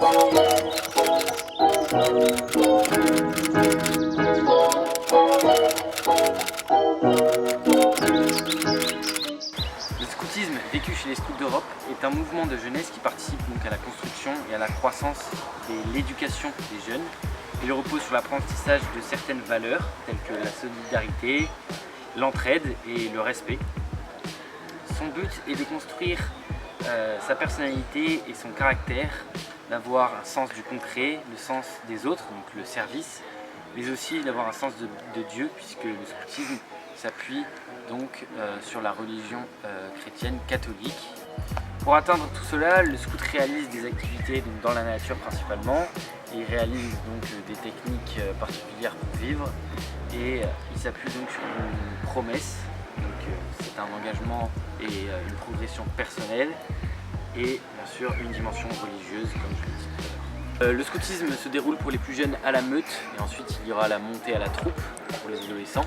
Le scoutisme, vécu chez les scouts d'Europe, est un mouvement de jeunesse qui participe donc à la construction et à la croissance et l'éducation des jeunes. Il repose sur l'apprentissage de certaines valeurs telles que la solidarité, l'entraide et le respect. Son but est de construire sa personnalité et son caractère, d'avoir un sens du concret, le sens des autres, donc le service, mais aussi d'avoir un sens de Dieu, puisque le scoutisme s'appuie donc sur la religion chrétienne catholique. Pour atteindre tout cela, le scout réalise des activités donc, dans la nature principalement, et il réalise donc des techniques particulières pour vivre, et il s'appuie donc sur une promesse, donc c'est un engagement et une progression personnelle, et bien sûr une dimension religieuse comme je l'ai dit tout à l'heure. Le scoutisme se déroule pour les plus jeunes à la meute, et ensuite il y aura la montée à la troupe pour les adolescents.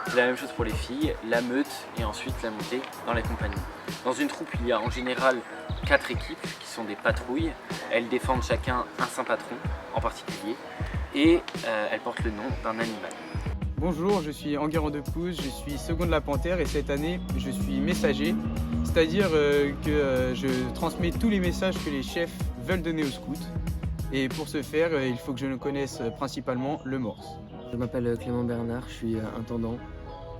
C'est la même chose pour les filles, la meute et ensuite la montée dans les compagnies. Dans une troupe, il y a en général 4 équipes qui sont des patrouilles. Elles défendent chacun un saint patron en particulier et elles portent le nom d'un animal. Bonjour, je suis Enguerrand de Pouze, je suis second de la Panthère et cette année je suis messager, c'est-à-dire que je transmets tous les messages que les chefs veulent donner aux scouts. Et pour ce faire, il faut que je connaisse principalement le morse. Je m'appelle Clément Bernard, je suis intendant.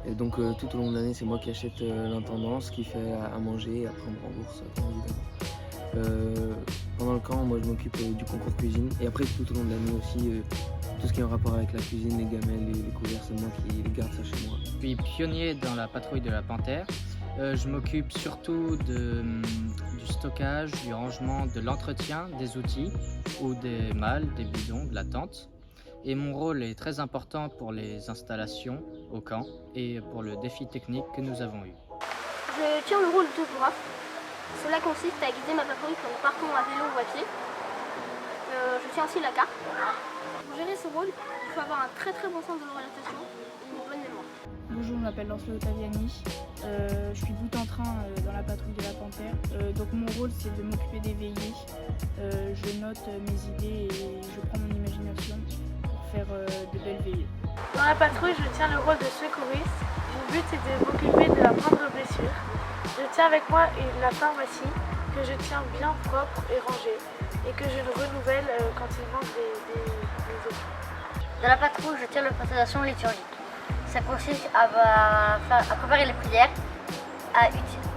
Et donc tout au long de l'année, c'est moi qui achète l'intendance, qui fait à manger et après on rembourse, évidemment. Pendant le camp, moi je m'occupe du concours cuisine. Et après tout au long de l'année aussi, tout ce qui est en rapport avec la cuisine, les gamelles, les couverts, c'est moi qui les garde ça chez moi. Je suis pionnier dans la patrouille de la Panthère. Je m'occupe surtout du stockage, du rangement, de l'entretien des outils ou des malles, des bidons, de la tente. Et mon rôle est très important pour les installations au camp et pour le défi technique que nous avons eu. Je tiens le rôle de topographe. Cela consiste à guider ma patrouille quand nous partons à vélo ou à pied. Je tiens aussi la carte. Pour gérer ce rôle, il faut avoir un très bon sens de l'orientation et une bonne mémoire. Bonjour, je m'appelle Lancelot Ottaviani, je suis bout en train dans la patrouille de la Panthère. Donc mon rôle c'est de m'occuper des veillées. Je note mes idées et je prends mon imagination pour faire de belles veillées. Dans la patrouille, je tiens le rôle de secouriste. Mon but est de m'occuper de la moindre blessure. Je tiens avec moi la pharmacie que je tiens bien propre et rangée et que je renouvelle quand il manque des os. Dans la patrouille, je tiens l'organisation liturgique. Ça consiste à préparer les prières,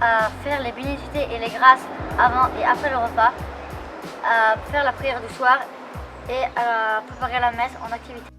à faire les bénidicités et les grâces avant et après le repas, à faire la prière du soir et à préparer la messe en activité.